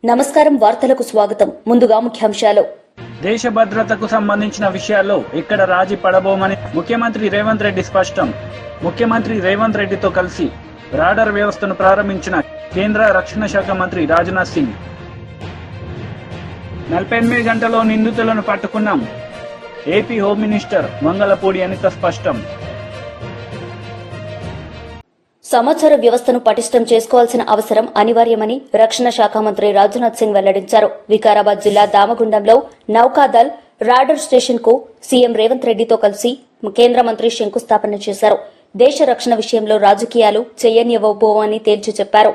నమస్కారం వార్తలకు స్వాగతం. ముందుగా ముఖ్యాంశాలు. దేశ భద్రతకు సంబంధించిన విషయాల్లో ఇక్కడ రాజీ పడబోమని ముఖ్యమంత్రి రేవంత్ రెడ్డి స్పష్టం. ముఖ్యమంత్రి రేవంత్ రెడ్డితో కలిసి రాడార్ వ్యవస్థను ప్రారంభించిన కేంద్ర రక్షణ శాఖ మంత్రి రాజ్నాథ్ సింగ్. 48 గంటల్లో నిందితులను పట్టుకున్నాం. AP home minister Mangalapudi Anitha స్పష్టం. సమాచార వ్యవస్థను పటిష్టం చేసుకోవాల్సిన అవసరం అనివార్యమని రక్షణ శాఖ మంత్రి రాజ్నాథ్ సింగ్ వెల్లడించారు. వికారాబాద్ జిల్లా దామగుండంలో నౌకాదల్ రాడర్ స్టేషన్ కు సీఎం రేవంత్ రెడ్డితో కలిసి కేంద్ర మంత్రి శంకుస్థాపన చేశారు. దేశ రక్షణ విషయంలో రాజకీయాలు చేయనివ్వబోవని తేల్చి చెప్పారు.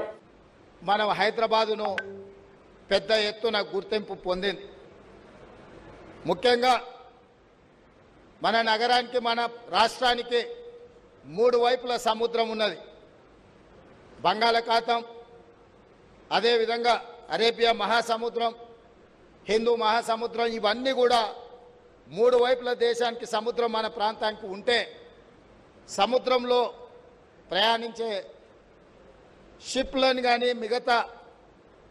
మనం హైదరాబాదును పెద్ద ఎత్తున గుర్తింపు పొందింది. ముఖ్యంగా మన నగరానికి, మన రాష్ట్రానికి 3 వైపుల సముద్రం ఉన్నది. బంగాళాఖాతం, అదేవిధంగా అరేబియా మహాసముద్రం, హిందూ మహాసముద్రం, ఇవన్నీ కూడా 3 వైపుల దేశానికి సముద్రం మన ప్రాంతానికి ఉంటే సముద్రంలో ప్రయాణించే షిప్లను కానీ మిగతా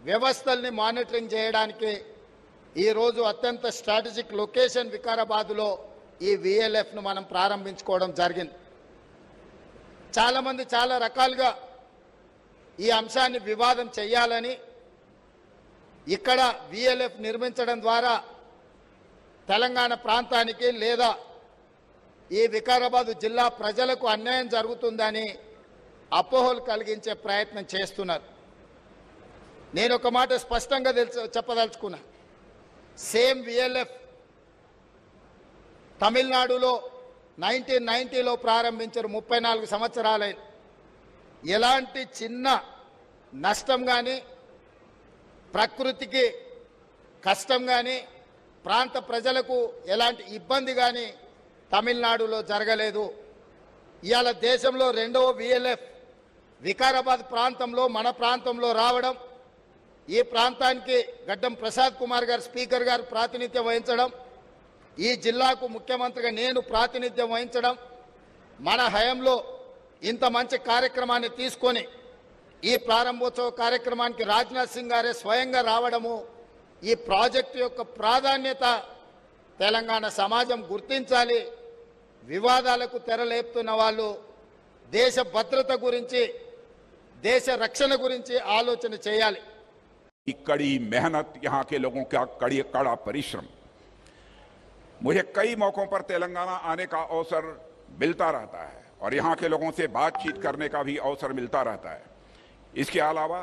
వ్యవస్థల్ని మానిటరింగ్ చేయడానికి ఈరోజు అత్యంత స్ట్రాటజిక్ లొకేషన్ వికారాబాద్లో ఈ విఎల్ఎఫ్ను మనం ప్రారంభించుకోవడం జరిగింది. చాలామంది చాలా రకాలుగా ఈ అంశాన్ని వివాదం చేయాలని, ఇక్కడ విఎల్ఎఫ్ నిర్మించడం ద్వారా తెలంగాణ ప్రాంతానికి లేదా ఈ వికారాబాద్ జిల్లా ప్రజలకు అన్యాయం జరుగుతుందని అపోహలు కలిగించే ప్రయత్నం చేస్తున్నారు. నేను ఒక మాట స్పష్టంగా చెప్పదలుచుకున్నా. సేమ్ విఎల్ఎఫ్ తమిళనాడులో 1990లో ప్రారంభించారు. 34 సంవత్సరాలైంది. ఎలాంటి చిన్న నష్టం కానీ, ప్రకృతికి కష్టం కానీ, ప్రాంత ప్రజలకు ఎలాంటి ఇబ్బంది కానీ తమిళనాడులో జరగలేదు. ఇవాళ దేశంలో 2వ విఎల్ఎఫ్ వికారాబాద్ ప్రాంతంలో, మన ప్రాంతంలో రావడం, ఈ ప్రాంతానికి గడ్డం ప్రసాద్ కుమార్ గారు స్పీకర్ గారు ప్రాతినిధ్యం వహించడం, ఈ జిల్లాకు ముఖ్యమంత్రిగా నేను ప్రాతినిధ్యం వహించడం, మన హయాంలో ఇంత మంచి కార్యక్రమాన్ని తీసుకొని ఈ ప్రారంభోత్సవ కార్యక్రమానికి రాజ్నాథ్ సింగ్ గారే స్వయంగా రావడము, ఈ ప్రాజెక్టు యొక్క ప్రాధాన్యత తెలంగాణ సమాజం గుర్తించాలి. వివాదాలకు తెరలేపుతున్న వాళ్ళు దేశ భద్రత గురించి, దేశ రక్షణ గురించి ఆలోచన చేయాలి. कड़ी मेहनत, यहाँ के लोगों का कड़ा परिश्रम, मुझे कई मौकों पर तेलंगाना आने का अवसर मिलता रहता है और यहाँ के लोगों से बातचीत करने का भी अवसर मिलता रहता है. इसके अलावा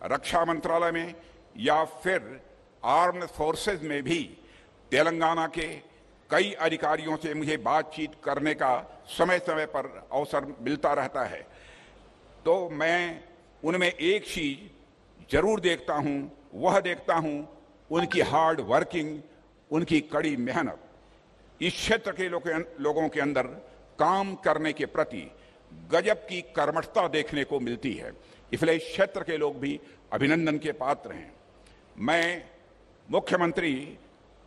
रक्षा मंत्रालय में या फिर आर्म्ड फोर्सेस में भी तेलंगाना के कई अधिकारियों से मुझे बातचीत करने का समय समय पर अवसर मिलता रहता है. तो मैं उनमें एक चीज जरूर देखता हूं, वह देखता हूं उनकी हार्ड वर्किंग, उनकी कड़ी मेहनत. इस क्षेत्र के लोगों के अंदर काम करने के प्रति गजब की कर्मठता देखने को मिलती है. इसलिए इस क्षेत्र के लोग भी अभिनंदन के पात्र हैं. मैं मुख्यमंत्री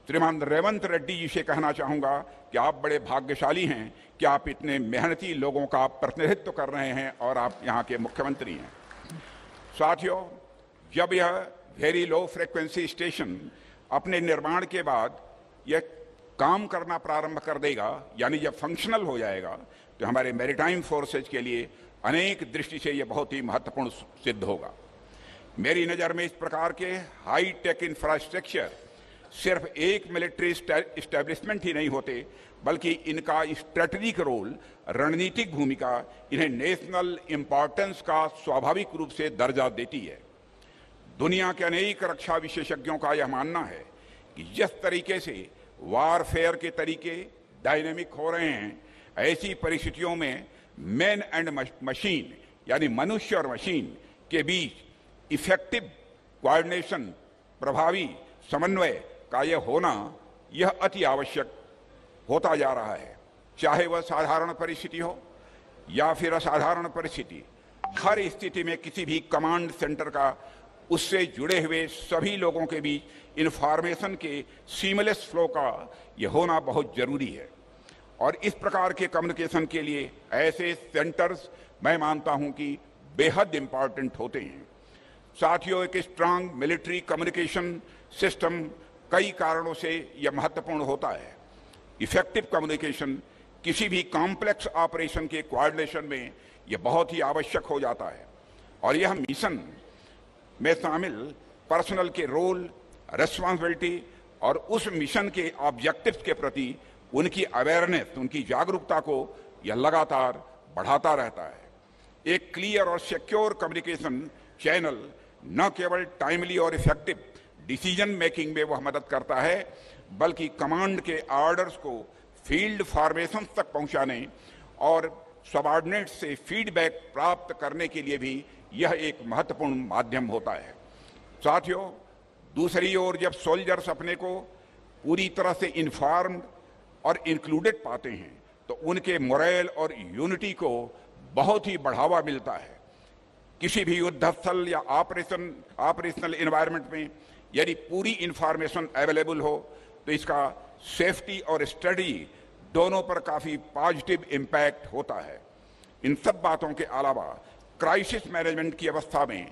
श्रीमान रेवंत रेड्डी जी से कहना चाहूंगा कि आप बड़े भाग्यशाली हैं कि आप इतने मेहनती लोगों का प्रतिनिधित्व कर रहे हैं और आप यहाँ के मुख्यमंत्री हैं. साथियों, जब यह वेरी लो फ्रीक्वेंसी स्टेशन अपने निर्माण के बाद यह काम करना प्रारंभ कर देगा, यानी जब फंक्शनल हो जाएगा, तो हमारे मैरीटाइम फोर्सेज के लिए अनेक दृष्टि से यह बहुत ही महत्वपूर्ण सिद्ध होगा. मेरी नज़र में इस प्रकार के हाई टेक इंफ्रास्ट्रक्चर सिर्फ एक मिलिट्री इस्टेब्लिशमेंट ही नहीं होते, बल्कि इनका स्ट्रेटेजिक रोल, रणनीतिक भूमिका इन्हें नेशनल इंपॉर्टेंस का स्वाभाविक रूप से दर्जा देती है. दुनिया के अनेक रक्षा विशेषज्ञों का यह मानना है कि जिस तरीके से वारफेयर के तरीके डायनेमिक हो रहे हैं, ऐसी परिस्थितियों में मैन एंड मशीन यानी मनुष्य और मशीन के बीच इफेक्टिव कोऑर्डिनेशन, प्रभावी समन्वय का यह होना, यह अति आवश्यक होता जा रहा है. चाहे वह साधारण परिस्थिति हो या फिर असाधारण परिस्थिति, हर स्थिति में किसी भी कमांड सेंटर का उससे जुड़े हुए सभी लोगों के बीच इंफॉर्मेशन के सीमलेस फ्लो का यह होना बहुत जरूरी है. और इस प्रकार के कम्युनिकेशन के लिए ऐसे सेंटर्स मैं मानता हूं कि बेहद इंपॉर्टेंट होते हैं. साथियों, एक स्ट्रांग मिलिट्री कम्युनिकेशन सिस्टम कई कारणों से यह महत्वपूर्ण होता है। इफेक्टिव कम्युनिकेशन किसी भी कॉम्प्लेक्स ऑपरेशन के कोऑर्डिनेशन में यह बहुत ही आवश्यक हो जाता है और यह मिशन में शामिल पर्सनल के रोल, रिस्पॉन्सिबिलिटी और उस मिशन के ऑब्जेक्टिव्स के प्रति उनकी अवेयरनेस, उनकी जागरूकता को यह लगातार बढ़ाता रहता है। एक क्लियर और सिक्योर कम्युनिकेशन चैनल न केवल टाइमली और इफेक्टिव डिसीजन मेकिंग में वह मदद करता है, बल्कि कमांड के ऑर्डर्स को फील्ड फॉर्मेशन तक पहुंचाने और सबऑर्डिनेट से फीडबैक प्राप्त करने के लिए भी यह एक महत्वपूर्ण माध्यम होता है। साथियों, दूसरी ओर जब सोल्जर्स अपने को पूरी तरह से इन्फॉर्म्ड और इंक्लूडेड पाते हैं तो उनके मोरल और यूनिटी को बहुत ही बढ़ावा मिलता है। किसी भी युद्ध स्थल या ऑपरेशनल एनवायरनमेंट में यदि पूरी इंफॉर्मेशन अवेलेबल हो तो इसका सेफ्टी और स्टडी दोनों पर काफी पॉजिटिव इम्पैक्ट होता है। इन सब बातों के अलावा क्राइसिस मैनेजमेंट की अवस्था में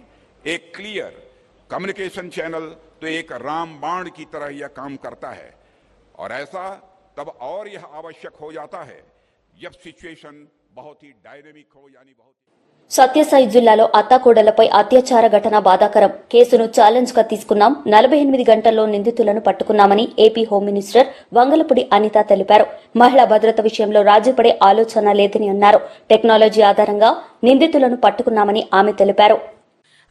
एक क्लियर कम्युनिकेशन चैनल तो एक रामबाण की तरह यह काम करता है और ऐसा तब और यह आवश्यक हो जाता है जब सिचुएशन बहुत ही डायनेमिक हो, यानी बहुत సత్యసాయి జిల్లాలో అత్తాకోడలపై అత్యాచార ఘటన బాధాకరం. కేసును ఛాలెంజ్ గా తీసుకున్నాం. 48 గంటల్లో నిందితులను పట్టుకున్నామని AP home minister Vangalapudi Anitha తెలిపారు. మహిళా భద్రత విషయంలో రాజీపడే ఆలోచన లేదని అన్నారు. టెక్నాలజీ ఆధారంగా నిందితులను పట్టుకున్నామని ఆమె తెలిపారు.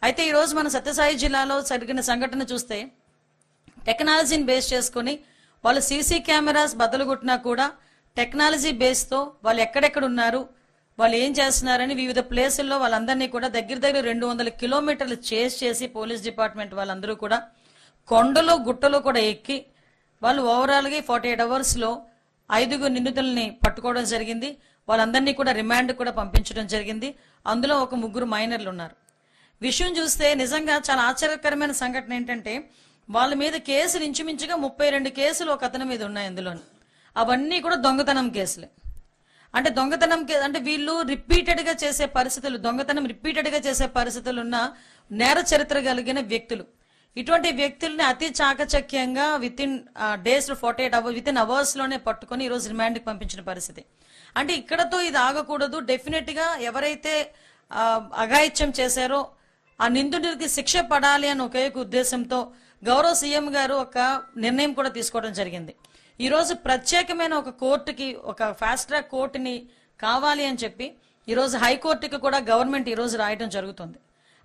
అయితే ఈ రోజు మన సత్యసాయి జిల్లాలో జరిగిన సంఘటన చూస్తే టెక్నాలజీని బేస్ చేసుకుని వాళ్ళు సీసీ కెమెరాస్ బద్దలుగొట్టినా కూడా టెక్నాలజీ బేస్ తో వాళ్ళు ఎక్కడెక్కడ ఉన్నారు, వాళ్ళు ఏం చేస్తున్నారని వివిధ ప్లేసుల్లో వాళ్ళందరినీ కూడా దగ్గర 200 కిలోమీటర్లు చేస్ చేసి పోలీస్ డిపార్ట్మెంట్ వాళ్ళందరూ కూడా కొండలు గుట్టలు కూడా ఎక్కి వాళ్ళు ఓవరాల్ గా 48 అవర్స్ లో 5 నిందితుల్ని పట్టుకోవడం జరిగింది. వాళ్ళందరినీ కూడా రిమాండ్ కూడా పంపించడం జరిగింది. అందులో ఒక 3 మైనర్లు ఉన్నారు. విషయం చూస్తే నిజంగా చాలా ఆశ్చర్యకరమైన సంఘటన ఏంటంటే వాళ్ళ మీద కేసులు ఇంచుమించుగా 32 కేసులు ఒక అతని మీద ఉన్నాయి. అందులో అవన్నీ కూడా దొంగతనం కేసులే. అంటే దొంగతనం అంటే వీళ్ళు రిపీటెడ్ గా చేసే పరిస్థితులు, దొంగతనం రిపీటెడ్ గా చేసే పరిస్థితులు ఉన్న నేర చరిత్ర కలిగిన వ్యక్తులు. ఇటువంటి వ్యక్తుల్ని అతి చాకచక్యంగా within days 48 hours within hours లోనే పట్టుకుని ఈ రోజు రిమాండ్ కి పంపించిన పరిస్థితి. అంటే ఇక్కడతో ఇది ఆగకూడదు. డెఫినెట్ గా ఎవరైతే అఘాయిత్యం చేశారో ఆ నిందితుడికి శిక్ష పడాలి అని ఒకే ఉద్దేశంతో గౌరవ సీఎం గారు ఒక నిర్ణయం కూడా తీసుకోవడం జరిగింది. ఈ రోజు ప్రత్యేకమైన ఒక కోర్టుకి, ఒక ఫాస్ట్ ట్రాక్ కోర్టుని కావాలి అని చెప్పి ఈ రోజు హైకోర్టుకి కూడా గవర్నమెంట్ ఈ రోజు రాయడం జరుగుతుంది.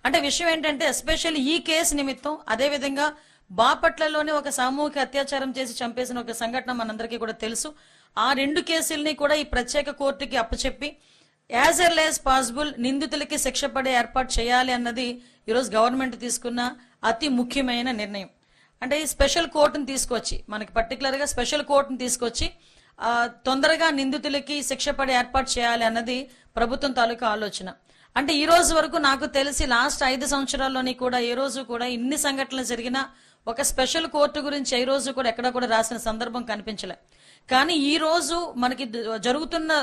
అంటే విషయం ఏంటంటే ఎస్పెషల్లీ ఈ కేసు నిమిత్తం, అదేవిధంగా బాపట్లలోనే ఒక సామూహిక అత్యాచారం చేసి చంపేసిన ఒక సంఘటన మనందరికీ కూడా తెలుసు. ఆ 2 కేసుల్ని కూడా ఈ ప్రత్యేక కోర్టుకి అప్పచెప్పి యాజ్ ఎర్లీ యాజ్ పాసిబుల్ నిందితులకి శిక్ష పడే ఏర్పాటు చేయాలి అన్నది ఈరోజు గవర్నమెంట్ తీసుకున్న అతి ముఖ్యమైన నిర్ణయం. అంటే ఈ స్పెషల్ కోర్టును తీసుకొచ్చి, మనకి పర్టికులర్ గా స్పెషల్ కోర్టును తీసుకొచ్చి తొందరగా నిందితులకి శిక్ష పడే ఏర్పాటు చేయాలి అన్నది ప్రభుత్వం తాలూకా ఆలోచన. అంటే ఈ రోజు వరకు నాకు తెలిసి లాస్ట్ 5 సంవత్సరాల్లోని కూడా ఏ రోజు కూడా ఇన్ని సంఘటనలు జరిగినా ఒక స్పెషల్ కోర్టు గురించి ఏ రోజు కూడా ఎక్కడ కూడా రాసిన సందర్భం కనిపించలే. కానీ ఈ రోజు మనకి జరుగుతున్న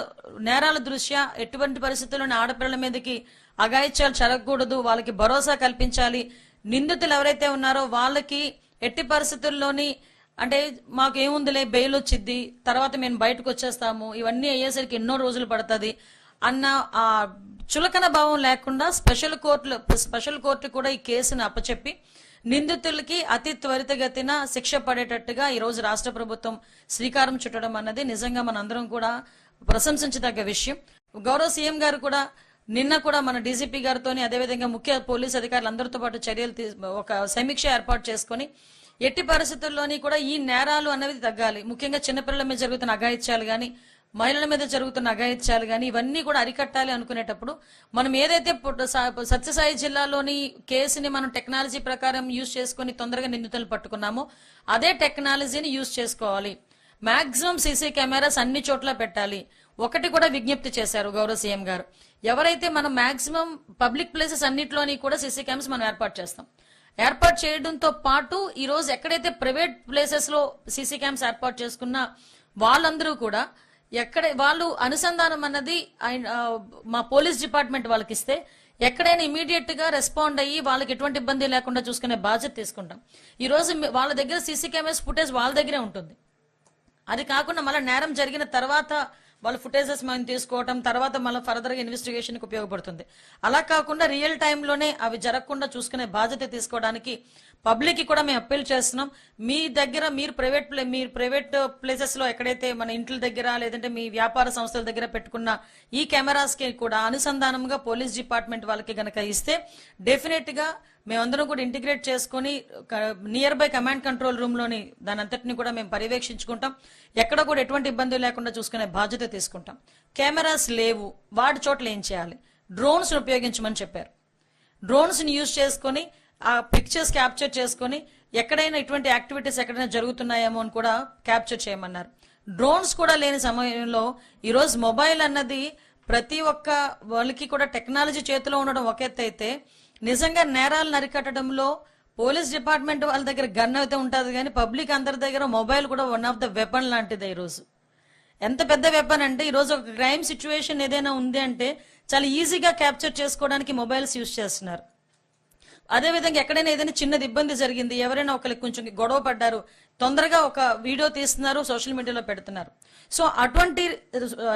నేరాల దృష్ట్యా ఎటువంటి పరిస్థితుల్లోని ఆడపిల్లల మీదకి అఘాయిత్యాలు జరగకూడదు, వాళ్ళకి భరోసా కల్పించాలి. నిందితులు ఎవరైతే ఉన్నారో వాళ్ళకి ఎట్టి పరిస్థితుల్లోని అంటే మాకు ఏముందిలే బెయిల్ వచ్చిద్ది, తర్వాత మేము బయటకు వచ్చేస్తాము, ఇవన్నీ అయ్యేసరికి ఎన్నో రోజులు పడుతుంది అన్న ఆ చులకన భావం లేకుండా స్పెషల్ కోర్టు కూడా ఈ కేసును అప్పచెప్పి నిందితులకి అతి త్వరితగతిన శిక్ష పడేటట్టుగా ఈ రోజు రాష్ట్ర ప్రభుత్వం శ్రీకారం చుట్టడం అన్నది నిజంగా మనందరం కూడా ప్రశంసించదగ్గ విషయం. గౌరవ సీఎం గారు కూడా నిన్న కూడా మన డీజీపీ గారితోని అదేవిధంగా ముఖ్య పోలీస్ అధికారులందరితో పాటు చర్యలు ఒక సమీక్ష ఏర్పాటు చేసుకుని ఎట్టి పరిస్థితుల్లోని కూడా ఈ నేరాలు అనేవి తగ్గాలి. ముఖ్యంగా చిన్నపిల్లల మీద జరుగుతున్న అఘాయిత్యాలు గాని, మహిళల మీద జరుగుతున్న అఘాయిత్యాలు గాని ఇవన్నీ కూడా అరికట్టాలి అనుకునేటప్పుడు మనం ఏదైతే సత్యసాయి జిల్లాలోని కేసుని మనం టెక్నాలజీ ప్రకారం యూజ్ చేసుకుని తొందరగా నిందితులను పట్టుకున్నామో అదే టెక్నాలజీని యూజ్ చేసుకోవాలి. మాక్సిమం సీసీ కెమెరాస్ అన్ని చోట్ల పెట్టాలి. ఒకటి కూడా విజ్ఞప్తి చేశారు గౌరవ సీఎం గారు, ఎవరైతే మనం మాక్సిమం పబ్లిక్ ప్లేసెస్ అన్నిట్లోని కూడా సీసీ కెమెరాస్ మనం ఏర్పాటు చేస్తాం. ఏర్పాటు చేయడంతో పాటు ఈ రోజు ఎక్కడైతే ప్రైవేట్ ప్లేసెస్ లో సీసీ క్యామ్స్ ఏర్పాటు చేసుకున్న వాళ్ళందరూ కూడా ఎక్కడ వాళ్ళు అనుసంధానం అన్నది మా పోలీస్ డిపార్ట్మెంట్ వాళ్ళకి ఇస్తే ఎక్కడైనా ఇమీడియట్ గా రెస్పాండ్ అయ్యి వాళ్ళకి ఎటువంటి ఇబ్బంది లేకుండా చూసుకునే బాధ్యత తీసుకుంటాం. ఈ రోజు వాళ్ళ దగ్గర సీసీ కెమెరాస్ ఫుటేజ్ వాళ్ళ దగ్గరే ఉంటుంది. అది కాకుండా మళ్ళీ నేరం జరిగిన తర్వాత వాళ్ళ ఫుటేజెస్ మనం తీసుకోవటం, తర్వాత మళ్ళీ ఫర్దర్ గా ఇన్వెస్టిగేషన్ కి ఉపయోగపడుతుంది. అలా కాకుండా రియల్ టైంలోనే అవి జరగకుండా చూసుకునే బాధ్యత తీసుకోవడానికి పబ్లిక్ కి కూడా మేము అప్పీల్ చేస్తున్నాం. మీ దగ్గర మీరు ప్రైవేట్ ప్లేసెస్ లో ఎక్కడైతే మన ఇంట్ల దగ్గర లేదంటే మీ వ్యాపార సంస్థల దగ్గర పెట్టుకున్న ఈ కెమెరాస్ కి కూడా అనుసంధానంగా పోలీస్ డిపార్ట్మెంట్ వాళ్ళకి గనక ఇస్తే డెఫినెట్ గా మేమందరం కూడా ఇంటిగ్రేట్ చేసుకుని near by command control room లోని దాని అంతటిని కూడా మేము పర్యవేక్షించుకుంటాం. ఎక్కడ కూడా ఎటువంటి ఇబ్బంది లేకుండా చూసుకునే బాధ్యత తీసుకుంటాం. కెమెరాస్ లేవు, వాటి చోట్ల ఏం చేయాలి? డ్రోన్స్ ఉపయోగించమని చెప్పారు. డ్రోన్స్ ని యూజ్ చేసుకుని ఆ పిక్చర్స్ క్యాప్చర్ చేసుకుని ఎక్కడైనా ఇటువంటి యాక్టివిటీస్ ఎక్కడైనా జరుగుతున్నాయేమో అని కూడా క్యాప్చర్ చేయమన్నారు. డ్రోన్స్ కూడా లేని సమయంలో ఈరోజు మొబైల్ అన్నది ప్రతి ఒక్క వాళ్ళకి కూడా టెక్నాలజీ చేతిలో ఉండడం ఒక ఎత్తు అయితే, నిజంగా నేరాలను అరికట్టడంలో పోలీస్ డిపార్ట్మెంట్ వాళ్ళ దగ్గర గన్ అయితే ఉంటుంది కానీ పబ్లిక్ అందరి దగ్గర మొబైల్ కూడా వన్ ఆఫ్ ద వెపన్ లాంటిది. ఈరోజు ఎంత పెద్ద వెపన్ అంటే ఈరోజు ఒక క్రైమ్ సిచ్యువేషన్ ఏదైనా ఉంది అంటే చాలా ఈజీగా క్యాప్చర్ చేసుకోవడానికి మొబైల్స్ యూజ్ చేస్తున్నారు. అదేవిధంగా ఎక్కడైనా ఏదైనా చిన్నది ఇబ్బంది జరిగింది, ఎవరైనా ఒకరికి కొంచెం గొడవ పడ్డారు, తొందరగా ఒక వీడియో తీస్తున్నారు, సోషల్ మీడియాలో పెడుతున్నారు. సో అటువంటి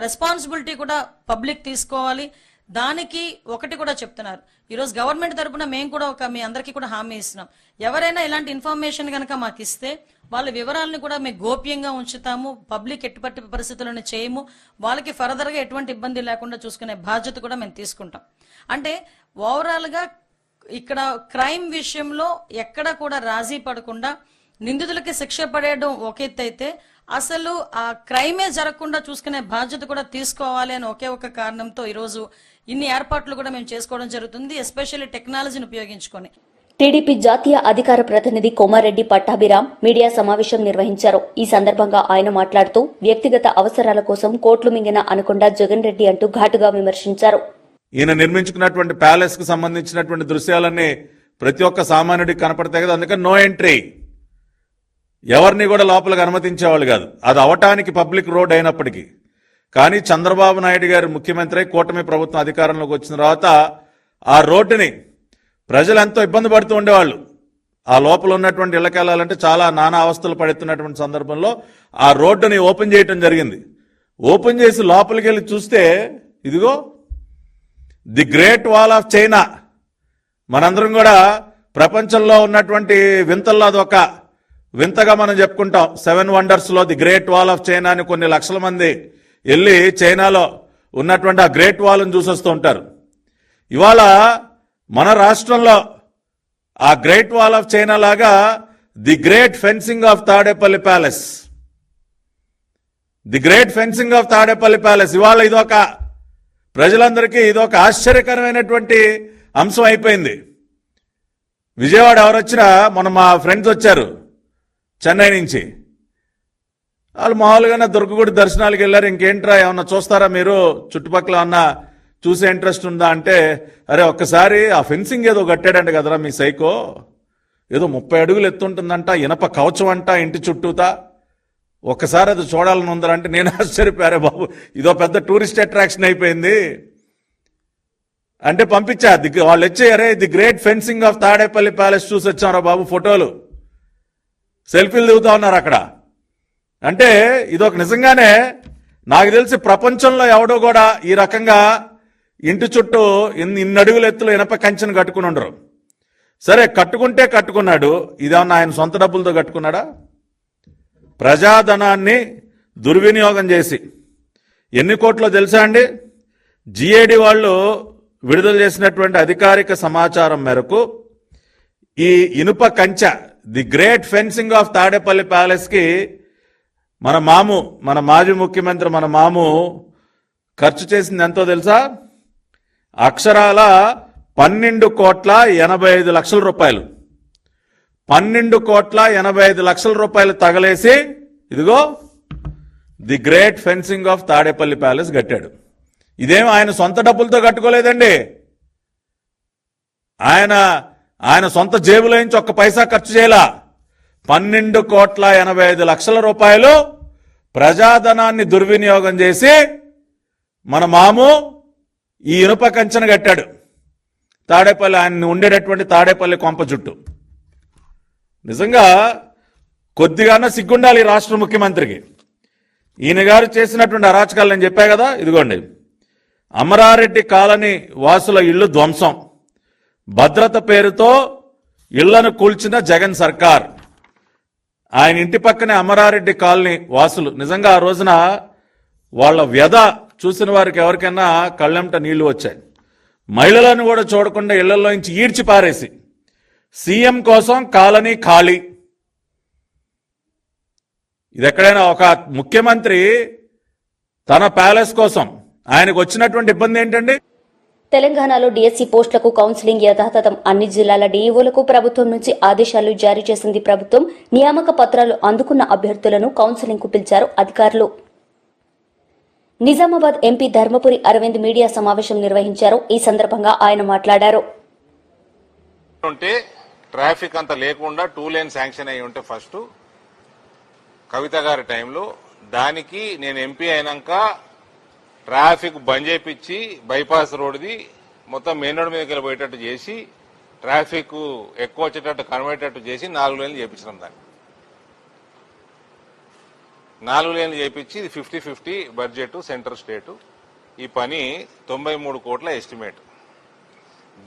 రెస్పాన్సిబిలిటీ కూడా పబ్లిక్ తీసుకోవాలి. దానికి ఒకటి కూడా చెప్తున్నారు, ఈరోజు గవర్నమెంట్ తరపున మేము కూడా మీ అందరికీ కూడా హామీ ఇస్తున్నాం. ఎవరైనా ఇలాంటి ఇన్ఫర్మేషన్ కనుక మాకు ఇస్తే వాళ్ళ వివరాలను కూడా మేము గోప్యంగా ఉంచుతాము. పబ్లిక్ ఎటువంటి పరిస్థితులను చేయము. వాళ్ళకి ఫర్దర్ గా ఎటువంటి ఇబ్బంది లేకుండా చూసుకునే బాధ్యత కూడా మేము తీసుకుంటాం. అంటే ఓవరాల్ గా ఇక్కడ క్రైమ్ విషయంలో ఎక్కడ కూడా రాజీ పడకుండా నిందితులకి శిక్ష పడేయడం ఒక ఎత్తు అయితే, అసలు ఆ క్రైమే జరగకుండా చూసుకునే బాధ్యత కూడా తీసుకోవాలి అని ఒకే ఒక కారణంతో ఈరోజు ఇన్ని ఏర్పాట్లు కూడా మేము చేసుకోవడం జరుగుతుంది, ఎస్పెషల్లీ టెక్నాలజీని ఉపయోగించుకొని. టీడీపీ జాతీయ అధికార ప్రతినిధి కోమారెడ్డి పట్టాభిరామ్ మీడియా సమావేశం నిర్వహించారు. ఈ సందర్భంగా ఆయన మాట్లాడుతూ వ్యక్తిగత అవసరాల కోసం కోట్లు మింగిన అనకొండ జగన్ రెడ్డి అంటూ ఘాటుగా విమర్శించారు. ఈయన నిర్మించుకున్నటువంటి ప్యాలెస్ కు సంబంధించినటువంటి దృశ్యాలన్నీ ప్రతి ఒక్క సామాన్యుడికి కనపడతాయి కదా, అందుకని నో ఎంట్రీ, ఎవరిని కూడా లోపలికి అనుమతించేవాళ్ళు కాదు. అది అవటానికి పబ్లిక్ రోడ్ అయినప్పటికీ. కానీ చంద్రబాబు నాయుడు గారు ముఖ్యమంత్రి, కూటమి ప్రభుత్వం అధికారంలోకి వచ్చిన తర్వాత ఆ రోడ్డుని ప్రజలు ఎంతో ఇబ్బంది పడుతూ ఉండేవాళ్ళు. ఆ లోపల ఉన్నటువంటి ఇళ్లకి వెళ్ళాలంటే చాలా నానా అవస్థలు పడుతున్నటువంటి సందర్భంలో ఆ రోడ్డుని ఓపెన్ చేయటం జరిగింది. ఓపెన్ చేసి లోపలికి వెళ్ళి చూస్తే ఇదిగో the great wall of China. మనందరం కూడా ప్రపంచంలో ఉన్నటువంటి వింతల్లో అదొక వింతగా మనం చెప్పుకుంటాం. 7 వండర్స్ లో the great wall of China అని కొన్ని లక్షల మంది వెళ్ళి చైనాలో ఉన్నటువంటి ఆ గ్రేట్ వాల్ ని చూసొస్తూ ఉంటారు. ఇవాళ మన రాష్ట్రంలో ఆ గ్రేట్ వాల్ ఆఫ్ చైనా లాగా the great fencing of Tadepalli palace, the great fencing of Tadepalli palace ఇవాళ ఇదొక ప్రజలందరికీ ఇదొక ఆశ్చర్యకరమైనటువంటి అంశం అయిపోయింది. విజయవాడ ఎవరు వచ్చినా, మొన్న మా ఫ్రెండ్స్ వచ్చారు చెన్నై నుంచి, వాళ్ళు మామూలుగానే దుర్గగుడి దర్శనాలకు వెళ్ళారు. ఇంకేంట్రా ఏమన్నా చూస్తారా మీరు, చుట్టుపక్కల ఏమన్నా చూసే ఇంట్రెస్ట్ ఉందా అంటే, అరే ఒక్కసారి ఆ ఫెన్సింగ్ ఏదో కట్టాడంట కదరా మీ సైకో, ఏదో 30 అడుగులు ఎత్తుంటుందంట, ఇనప కవచం అంట ఇంటి చుట్టూతా, ఒక్కసారి అది చూడాలని ఉందంటే నేను ఆశ్చర్యపోయారే బాబు, ఇదో పెద్ద టూరిస్ట్ అట్రాక్షన్ అయిపోయింది అంటే పంపించా. వాళ్ళు వచ్చారే the great fencing of Tadepalli palace చూసి వచ్చారా బాబు, ఫోటోలు సెల్ఫీలు దిగుతా ఉన్నారు అక్కడ. అంటే ఇదొక నిజంగానే నాకు తెలిసి ప్రపంచంలో ఎవడో కూడా ఈ రకంగా ఇంటి చుట్టూ ఇన్ని అడుగుల ఎత్తులో ఇనప కంచెను కట్టుకుని ఉండరు. సరే కట్టుకుంటే కట్టుకున్నాడు, ఇదేమన్నా ఆయన సొంత డబ్బులతో కట్టుకున్నాడా? ప్రజాధనాన్ని దుర్వినియోగం చేసి ఎన్ని కోట్లో తెలుసా అండి? జిఏడి వాళ్ళు విడుదల చేసినటువంటి అధికారిక సమాచారం మేరకు ఈ ఇనుప కంచె the great fencing of Tadepalli palace కి మన మాజీ ముఖ్యమంత్రి మన మాము ఖర్చు చేసింది ఎంతో తెలుసా? అక్షరాల 12,85,00,000 రూపాయలు. 12,85,00,000 రూపాయలు తగలేసి ఇదిగో the great fencing of Tadepalli palace కట్టాడు. ఇదేం ఆయన సొంత డబ్బులతో కట్టుకోలేదండి. ఆయన సొంత జేబులో నుంచి ఒక్క పైసా ఖర్చు చేయలా. 12,85,00,000 రూపాయలు ప్రజాధనాన్ని దుర్వినియోగం చేసి మన మాము ఈ ఇనుప కంచెను కట్టాడు. తాడేపల్లి, ఆయన ఉండేటటువంటి తాడేపల్లి కొంప చుట్టూ. నిజంగా కొద్దిగానే సిగ్గుండాలి ఈ రాష్ట్ర ముఖ్యమంత్రికి. ఈయన గారు చేసినటువంటి అరాచకాలు నేను చెప్పా కదా, ఇదిగోండి. అమరారెడ్డి కాలనీ వాసుల ఇళ్లు ధ్వంసం, భద్రత పేరుతో ఇళ్లను కూల్చిన జగన్ సర్కార్. ఆయన ఇంటి పక్కనే అమరారెడ్డి కాలనీ వాసులు నిజంగా ఆ రోజున వాళ్ళ వ్యధ చూసిన వారికి ఎవరికైనా కళ్ళెంట నీళ్లు వచ్చాయి. మహిళలను కూడా చూడకుండా ఇళ్లలోంచి ఈడ్చి పారేసి సీఎం కోసం కాలనీ ఖాళీ. ఇది ఎక్కడైనా ఒక ముఖ్యమంత్రి తన ప్యాలెస్ కోసం ఆయనకు వచ్చినటువంటి ఇబ్బంది ఏంటండి? తెలంగాణలో డీఎస్సీ పోస్టులకు కౌన్సిలింగ్ యథాతథం. అన్ని జిల్లాల డీఈఓలకు ప్రభుత్వం నుంచి ఆదేశాలు జారీ చేసింది ప్రభుత్వం. నియామక పత్రాలు అందుకున్న అభ్యర్థులను కౌన్సిలింగ్ కు పిలిచారు అధికారులు. నిజామాబాద్ ఎంపీ ధర్మపురి అరవింద్ మీడియా సమావేశం నిర్వహించారు. ఈ సందర్భంగా ఆయన మాట్లాడారు. ట్రాఫిక్ అంత లేకుండా 2 లేన్ శాంక్షన్ అయ్యి ఉంటే ఫస్ట్ కవిత గారి టైంలో, దానికి నేను ఎంపీ అయినాక ట్రాఫిక్ బంద్ చేయించి బైపాస్ రోడ్ది మొత్తం మెయిన్ రోడ్ మీదకి వెళ్ళిపోయేటట్టు చేసి ట్రాఫిక్ ఎక్కువ వచ్చేటట్టు కనబడేటట్టు చేసి 4 లేన్లు చేయించినాం. దాన్ని 4 లేన్లు చేయించి ఇది 50-50 బడ్జెట్ సెంటర్ స్టేట్. ఈ పని 93 కోట్ల ఎస్టిమేట్.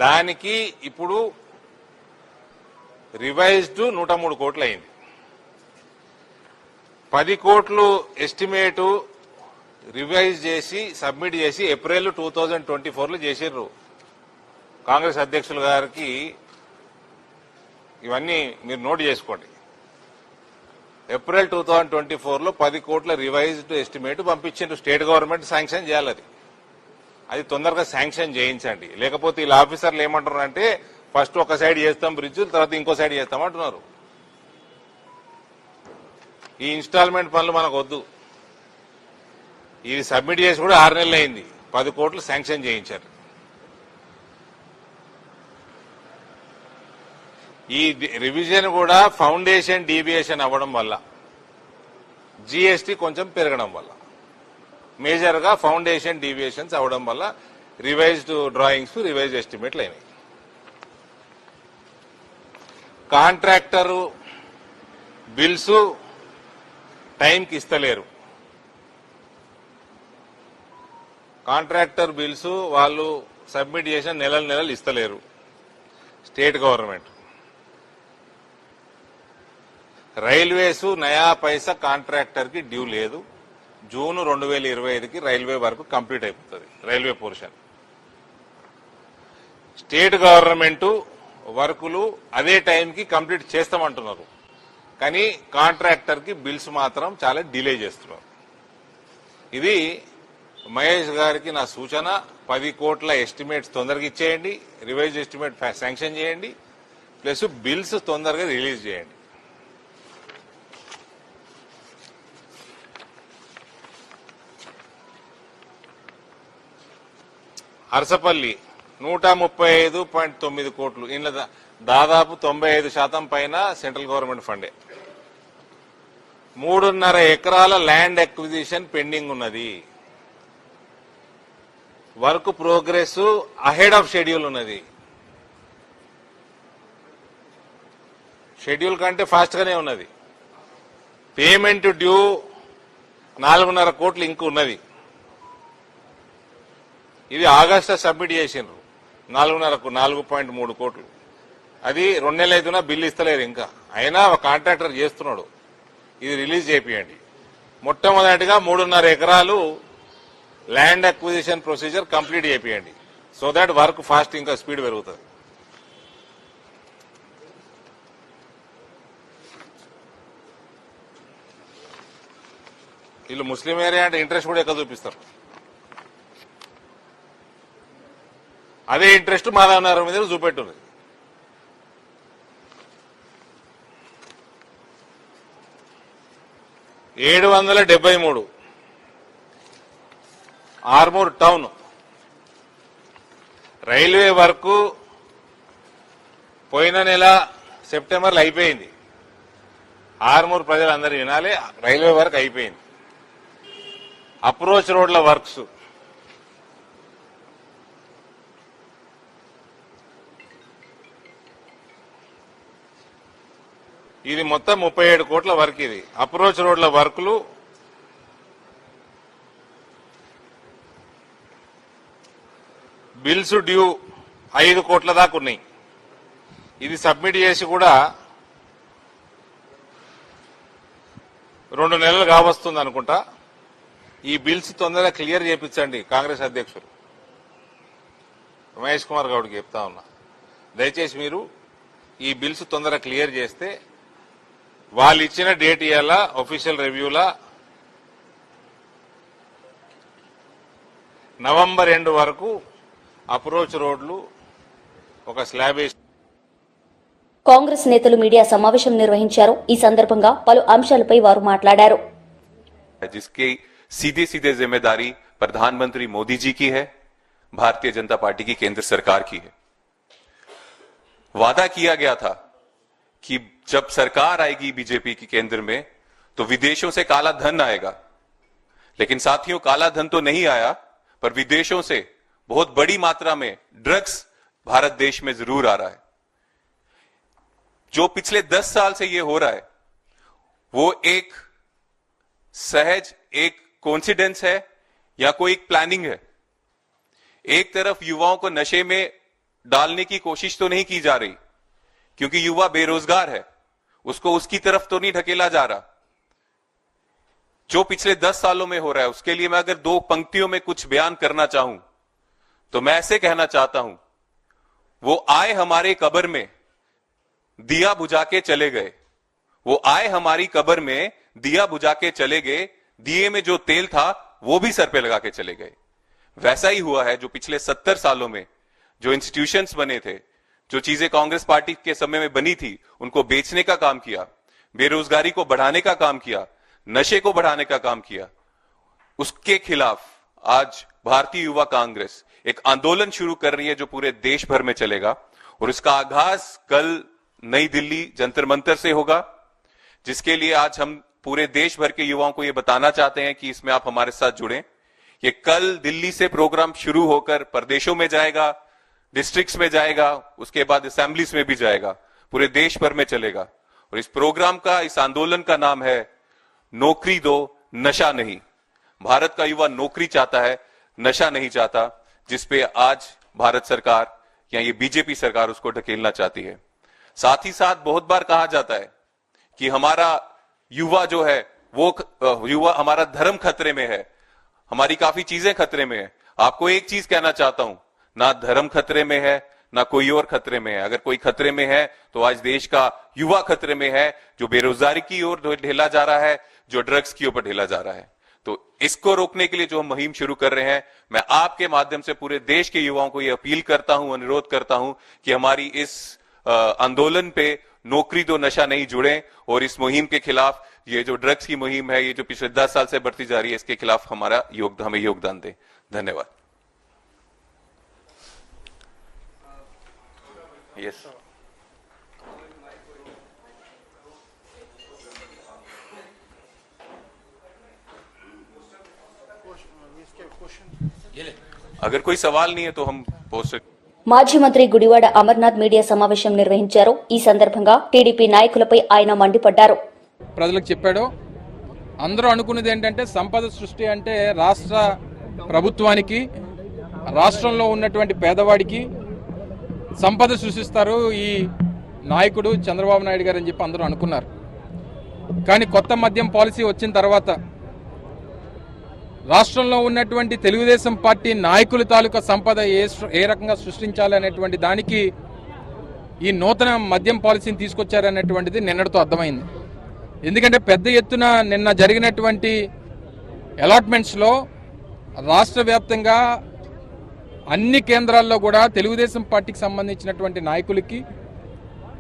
దానికి ఇప్పుడు రివైజ్డ్ 103 కోట్లు అయింది. 10 కోట్లు ఎస్టిమేటు రివైజ్ చేసి సబ్మిట్ చేసి ఏప్రిల్ 2024లో చేసిర్రు. కాంగ్రెస్ అధ్యక్షులు గారికి ఇవన్నీ మీరు నోట్ చేసుకోండి. ఏప్రిల్ 2024లో 10 కోట్ల రివైజ్డ్ ఎస్టిమేట్ పంపించిండ్రు. స్టేట్ గవర్నమెంట్ శాంక్షన్ చేయాలి. అది తొందరగా శాంక్షన్ చేయించండి. లేకపోతే వీళ్ళ ఆఫీసర్లు ఏమంటున్నారు అంటే ఫస్ట్ ఒక సైడ్ చేస్తాం బ్రిడ్జ్, తర్వాత ఇంకో సైడ్ చేస్తాం అంటున్నారు. ఈ ఇన్స్టాల్మెంట్ పనులు మనకు వద్దు. ఇది సబ్మిట్ చేసి కూడా 6 నెలలు అయింది. 10 కోట్లు శాంక్షన్ చేయించారు. ఈ రివిజన్ కూడా ఫౌండేషన్ డీవియేషన్ అవ్వడం వల్ల, జీఎస్టీ కొంచెం పెరగడం వల్ల, మేజర్ గా ఫౌండేషన్ డీవియేషన్స్ అవ్వడం వల్ల రివైజ్డ్ డ్రాయింగ్స్, రివైజ్డ్ ఎస్టిమేట్లు అయినాయి. కాంట్రాక్టరు బిల్స్ టైంకి ఇస్తలేరు. కాంట్రాక్టర్ బిల్స్ వాళ్ళు సబ్మిట్ చేసిన నెలలు ఇస్తలేరు స్టేట్ గవర్నమెంట్. రైల్వేస్ నయా పైసా కాంట్రాక్టర్ కి డ్యూ లేదు. జూన్ 2025కి రైల్వే వరకు కంప్లీట్ అయిపోతుంది రైల్వే పోర్షన్. స్టేట్ గవర్నమెంట్ వర్కులు అదే టైంకి కంప్లీట్ చేస్తామంటున్నారు, కానీ కాంట్రాక్టర్ కి బిల్స్ మాత్రం చాలా డిలే చేస్తున్నారు. ఇది మహేష్ గారికి నా సూచన. 10 కోట్ల ఎస్టిమేట్స్ తొందరగా ఇచ్చేయండి, రివైజ్ ఎస్టిమేట్ శాంక్షన్ చేయండి, ప్లస్ బిల్స్ తొందరగా రిలీజ్ చేయండి. అరసపల్లి 135.9 కోట్లు, ఇందులో దాదాపు 95% పైన సెంట్రల్ గవర్నమెంట్ ఫండే. 3.5 ఎకరాల ల్యాండ్ అక్విజిషన్ పెండింగ్ ఉన్నది. Work progress ahead of schedule ఉన్నది. షెడ్యూల్ కంటే ఫాస్ట్ గానే ఉన్నది. పేమెంట్ డ్యూ 4.5 కోట్లు ఇంక ఉన్నది. ఇది ఆగస్టు సబ్మిట్ చేసిండ్రు 4.3 కోట్లు. అది 2 నెలలు అవుతున్నా బిల్లు ఇస్తలేరు ఇంకా. అయినా ఒక కాంట్రాక్టర్ చేస్తున్నాడు. ఇది రిలీజ్ చేపియండి. మొట్టమొదటిగా 3.5 ఎకరాలు ల్యాండ్ అక్విజిషన్ ప్రొసీజర్ కంప్లీట్ చేపియండి. సో దాట్ వర్క్ ఫాస్ట్ ఇంకా స్పీడ్ పెరుగుతుంది. వీళ్ళు ముస్లిం ఏరియా అంటే ఇంట్రెస్ట్ కూడా ఎక్కువ చూపిస్తారు. అదే ఇంట్రెస్ట్ మాధవనగర్ మీద చూపెట్టుంది. $773 ఆర్మూర్ టౌన్ రైల్వే వర్క్ పోయిన నెల సెప్టెంబర్లో అయిపోయింది. ఆర్మూర్ ప్రజలందరూ వినాలి, రైల్వే వర్క్ అయిపోయింది. అప్రోచ్ రోడ్ల వర్క్స్ ఇది మొత్తం 37 కోట్ల వర్క్. ఇది అప్రోచ్ రోడ్ల వర్కులు బిల్స్ డ్యూ 5 కోట్ల దాకా ఉన్నాయి. ఇది సబ్మిట్ చేసి కూడా 2 నెలలు కావస్తుంది అనుకుంటా. ఈ బిల్స్ తొందరగా క్లియర్ చేయించండి. కాంగ్రెస్ అధ్యక్షుడు మహేష్ కుమార్ గౌడ్కి చెప్తా ఉన్నా, దయచేసి మీరు ఈ బిల్స్ తొందరగా క్లియర్ చేస్తే వాళ్ళు ఇచ్చిన డేట్ ఇయ్యాల ఒఫీషియల్ రివ్యూలా నవంబర్ ఎండ్ వరకు అప్రోచ్ రోడ్లు ఒక స్లాబ్ వేసి. కాంగ్రెస్ నేతలు మీడియా సమావేశం నిర్వహించారు. ఈ సందర్భంగా పలు అంశాలపై వారు మాట్లాడారు. जिसकी सीधे सीधे जिम्मेदारी प्रधानमंत्री मोदी जी की है, भारतीय जनता पार्टी की केंद्र सरकार की है। वादा किया गया था कि जब सरकार आएगी बीजेपी की केंद्र में तो विदेशों से काला धन आएगा, लेकिन साथियों काला धन तो नहीं आया, पर विदेशों से बहुत बड़ी मात्रा में ड्रग्स भारत देश में जरूर आ रहा है। जो पिछले 10 साल से ये हो रहा है वो एक सहज एक कोइंसिडेंस है या कोई एक प्लानिंग है। एक तरफ युवाओं को नशे में डालने की कोशिश तो नहीं की जा रही क्योंकि युवा बेरोजगार है, उसको उसकी तरफ तो नहीं ढकेला जा रहा। जो पिछले 10 सालों में हो रहा है उसके लिए मैं अगर 2 पंक्तियों में कुछ बयान करना चाहूं तो मैं ऐसे कहना चाहता हूं, वो आए हमारे कब्र में दिया बुझा के चले गए। वो आए हमारी कब्र में दिया बुझा के चले गए, दिए में जो तेल था वो भी सर पे लगा के चले गए। वैसा ही हुआ है जो पिछले 70 सालों में जो इंस्टीट्यूशंस बने थे, जो चीजें कांग्रेस पार्टी के समय में बनी थी, उनको बेचने का काम किया, बेरोजगारी को बढ़ाने का काम किया, नशे को बढ़ाने का काम किया। उसके खिलाफ आज भारतीय युवा कांग्रेस एक आंदोलन शुरू कर रही है जो पूरे देश भर में चलेगा और इसका आगाज कल नई दिल्ली जंतर मंतर से होगा, जिसके लिए आज हम पूरे देश भर के युवाओं को यह बताना चाहते हैं कि इसमें आप हमारे साथ जुड़ें। ये कल दिल्ली से प्रोग्राम शुरू होकर प्रदेशों में जाएगा, डिस्ट्रिक्ट्स में जाएगा, उसके बाद असेंबलीज में भी जाएगा, पूरे देश भर में चलेगा। और इस प्रोग्राम का, इस आंदोलन का नाम है नौकरी दो नशा नहीं। भारत का युवा नौकरी चाहता है, नशा नहीं चाहता, जिसपे आज भारत सरकार या ये बीजेपी सरकार उसको ढकेलना चाहती है। साथ ही साथ बहुत बार कहा जाता है कि हमारा युवा जो है वो युवा, हमारा धर्म खतरे में है, हमारी काफी चीजें खतरे में है। आपको एक चीज कहना चाहता हूं, ना धर्म खतरे में है ना कोई और खतरे में है। अगर कोई खतरे में है तो आज देश का युवा खतरे में है, जो बेरोजगारी की ओर ढेला जा रहा है, जो ड्रग्स की ओर ढेला जा रहा है। तो इसको रोकने के लिए जो हम मुहिम शुरू कर रहे हैं, मैं आपके माध्यम से पूरे देश के युवाओं को यह अपील करता हूं, अनुरोध करता हूं कि हमारी इस आंदोलन पे नौकरी दो नशा नहीं जुड़े और इस मुहिम के खिलाफ, ये जो ड्रग्स की मुहिम है, ये जो पिछले 10 साल से बढ़ती जा रही है, इसके खिलाफ हमें योगदान दें। धन्यवाद। यस अगर कोई सवाल नहीं है तो हम पूछ सकते। మాజీ మంత్రి గుడివాడ అమర్నాథ్ మీడియా సమావేశం నిర్వహించారు. ఈ సందర్భంగా టీడీపీ నాయకులపై ఆయన మండిపడ్డారు. ప్రజలకు చెప్పాడు, అందరూ అనుకున్నది ఏంటంటే సంపద సృష్టి అంటే రాష్ట్ర ప్రభుత్వానికి, రాష్ట్రంలో ఉన్నటువంటి పేదవాడికి సంపద సృష్టిస్తారు ఈ నాయకుడు చంద్రబాబు నాయుడు గారు అని చెప్పి అందరూ అనుకున్నారు. కానీ కొత్త మద్యం పాలసీ వచ్చిన తర్వాత రాష్ట్రంలో ఉన్నటువంటి తెలుగుదేశం పార్టీ నాయకుల తాలూకా సంపద ఏ రకంగా సృష్టించాలి అనేటువంటి దానికి ఈ నూతన మద్యం పాలసీని తీసుకొచ్చారనేటువంటిది నిన్నటితో అర్థమైంది. ఎందుకంటే పెద్ద ఎత్తున నిన్న జరిగినటువంటి అలాట్మెంట్స్లో రాష్ట్ర వ్యాప్తంగా అన్ని కేంద్రాల్లో కూడా తెలుగుదేశం పార్టీకి సంబంధించినటువంటి నాయకులకి,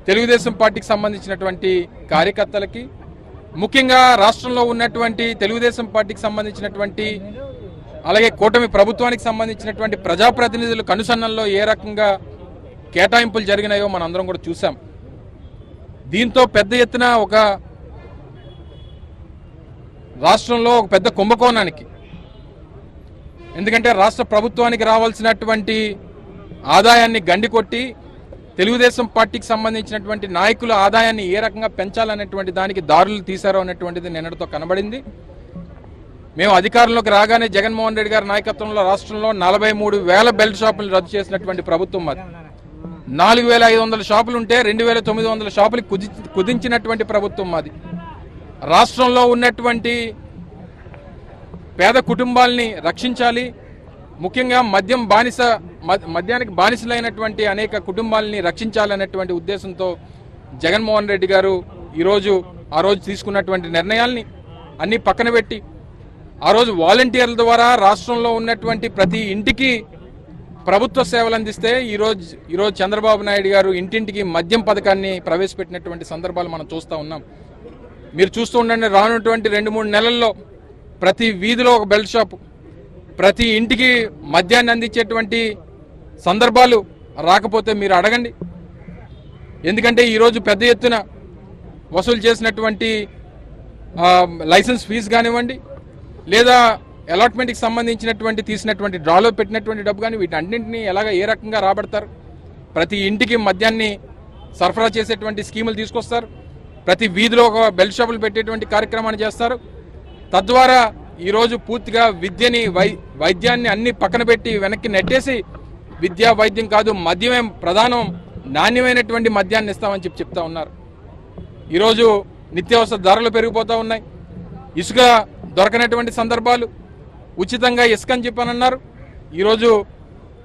తెలుగుదేశం పార్టీకి సంబంధించినటువంటి కార్యకర్తలకి, ముఖ్యంగా రాష్ట్రంలో ఉన్నటువంటి తెలుగుదేశం పార్టీకి సంబంధించినటువంటి, అలాగే కూటమి ప్రభుత్వానికి సంబంధించినటువంటి ప్రజాప్రతినిధుల కనుసన్నల్లో ఏ రకంగా కేటాయింపులు జరిగినాయో మనందరం కూడా చూసాం. దీంతో పెద్ద ఎత్తున ఒక రాష్ట్రంలో ఒక పెద్ద కుంభకోణానికి, ఎందుకంటే రాష్ట్ర ప్రభుత్వానికి రావాల్సినటువంటి ఆదాయాన్ని గండికొట్టి తెలుగుదేశం పార్టీకి సంబంధించినటువంటి నాయకుల ఆదాయాన్ని ఏ రకంగా పెంచాలనేటువంటి దానికి దారులు తీశారో అనేటువంటిది నిన్నటితో కనబడింది. మేము అధికారంలోకి రాగానే జగన్మోహన్ రెడ్డి గారి నాయకత్వంలో రాష్ట్రంలో 43,000 బెల్ట్ షాపులు రద్దు చేసినటువంటి ప్రభుత్వం అది. 4,500 షాపులు ఉంటే 2,900 షాపులు కుదించినటువంటి ప్రభుత్వం అది. రాష్ట్రంలో ఉన్నటువంటి పేద కుటుంబాలని రక్షించాలి, ముఖ్యంగా మద్యానికి బానిసలైనటువంటి అనేక కుటుంబాలని రక్షించాలనేటువంటి ఉద్దేశంతో జగన్మోహన్ రెడ్డి గారు ఆ రోజు తీసుకున్నటువంటి నిర్ణయాల్ని అన్ని పక్కన పెట్టి ఆ రోజు వాలంటీర్ల ద్వారా రాష్ట్రంలో ఉన్నటువంటి ప్రతి ఇంటికి ప్రభుత్వ సేవలు అందిస్తే ఈరోజు చంద్రబాబు నాయుడు గారు ఇంటింటికి మద్యం పథకాన్ని ప్రవేశపెట్టినటువంటి సందర్భాలు మనం చూస్తూ ఉన్నాం. మీరు చూస్తూ ఉండండి, రానున్నటువంటి 2-3 నెలల్లో ప్రతి వీధిలో ఒక బెల్ట్ షాపు, ప్రతి ఇంటికి మద్యాన్ని అందించేటువంటి సందర్భాలు రాకపోతే మీరు అడగండి. ఎందుకంటే ఈరోజు పెద్ద ఎత్తున వసూలు చేసినటువంటి లైసెన్స్ ఫీజు కానివ్వండి, లేదా అలాట్మెంట్కి సంబంధించినటువంటి తీసినటువంటి డ్రాలో పెట్టినటువంటి డబ్బు కానీ వీటన్నింటినీ ఏ రకంగా రాబడతారు? ప్రతి ఇంటికి మద్యాన్ని సరఫరా చేసేటువంటి స్కీములు తీసుకొస్తారు, ప్రతి వీధిలో ఒక బెల్ట్ షాపులు పెట్టేటువంటి కార్యక్రమాన్ని చేస్తారు. తద్వారా ఈరోజు పూర్తిగా విద్యని వైద్యాన్ని అన్ని పక్కన పెట్టి వెనక్కి నెట్టేసి విద్యా వైద్యం కాదు మద్యమే ప్రధానం, నాణ్యమైనటువంటి మద్యాన్ని ఇస్తామని చెప్తా ఉన్నారు. ఈరోజు నిత్యావసర ధరలు పెరిగిపోతూ ఉన్నాయి, ఇసుక దొరకనటువంటి సందర్భాలు, ఉచితంగా ఇసుక అని చెప్పనన్నారు. ఈరోజు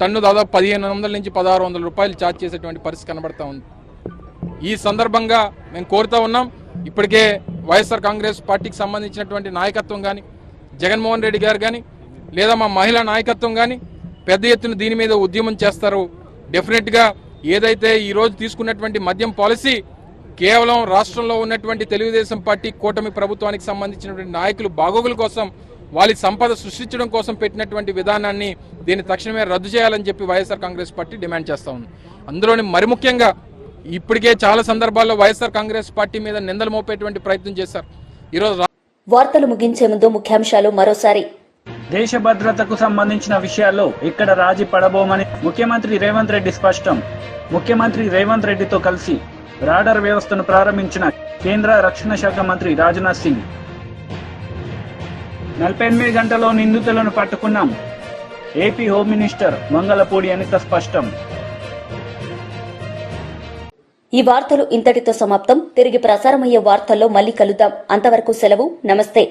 టన్ను దాదాపు 1,500 నుంచి 1,600 రూపాయలు ఛార్జ్ చేసేటువంటి పరిస్థితి కనబడతా ఉంది. ఈ సందర్భంగా మేము కోరుతా ఉన్నాం, ఇప్పటికే వైఎస్ఆర్ కాంగ్రెస్ పార్టీకి సంబంధించినటువంటి నాయకత్వం కానీ, జగన్మోహన్ రెడ్డి గారు కానీ, లేదా మా మహిళా నాయకత్వం కానీ పెద్ద ఎత్తున దీని మీద ఉద్యమం చేస్తారు. డెఫినెట్గా ఏదైతే ఈరోజు తీసుకున్నటువంటి మద్యం పాలసీ కేవలం రాష్ట్రంలో ఉన్నటువంటి తెలుగుదేశం పార్టీ కూటమి ప్రభుత్వానికి సంబంధించినటువంటి నాయకులు బాగోగుల కోసం, వాళ్ళ సంపద సృష్టించడం కోసం పెట్టినటువంటి విధానాన్ని దీన్ని తక్షణమే రద్దు చేయాలని చెప్పి వైఎస్ఆర్ కాంగ్రెస్ పార్టీ డిమాండ్ చేస్తా ఉంది. అందులోని మరి ముఖ్యంగా ఇప్పటికే చాలా సందర్భాల్లో వైఎస్ఆర్ కాంగ్రెస్ పార్టీ మీద నిందలు మోపేటువంటి ప్రయత్నం చేశారు. ఈరోజు వార్తలు ముగించే ముందు ముఖ్యాంశాలు మరోసారి. దేశ భద్రతకు సంబంధించిన విషయాల్లో ఇక్కడ రాజీ పడబోమని ముఖ్యమంత్రి రేవంత్ రెడ్డి స్పష్టం. ముఖ్యమంత్రి రేవంత్ రెడ్డితో కలిసి రాడార్ వ్యవస్థను ప్రారంభించిన కేంద్ర రక్షణ శాఖ మంత్రి రాజ్నాథ్ సింగ్. 48 గంటల్లో నిందితులను పట్టుకున్నాం, AP home minister Mangalapudi Anitha స్పష్టం. ఈ వార్తలు ఇంతటితో సమాప్తం. తిరిగి ప్రసారమయ్యే వార్తల్లో మళ్ళీ కలుద్దాం. అంతవరకు సెలవు. నమస్తే.